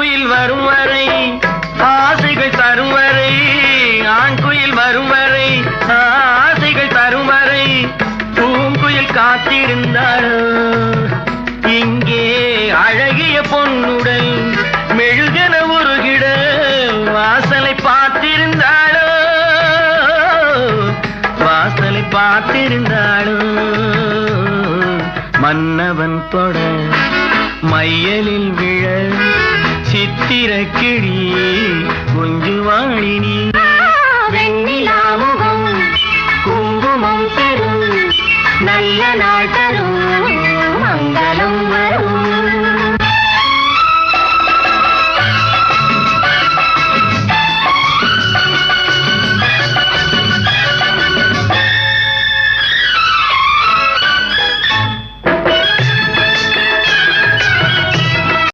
குயில் வரும் வரை ஆசைகள் தரும் வரை, ஆண் குயில் வரும் வரை ஆசைகள் தரும் வரை பூங்குயில் காத்திருந்தாளோ. இங்கே அழகிய பொன்னுடன் மெழுகன உருகிட வாசலை பார்த்திருந்தாளோ, வாசலை பார்த்திருந்தாளோ. மன்னவன் தொட மையலில் விழ சித்திர கிளி குஞ்சுவாழினி வெண்ணிலாமுகம் குங்குமம் தரும் நல்ல நாள் தரும் மங்களம் வரும்.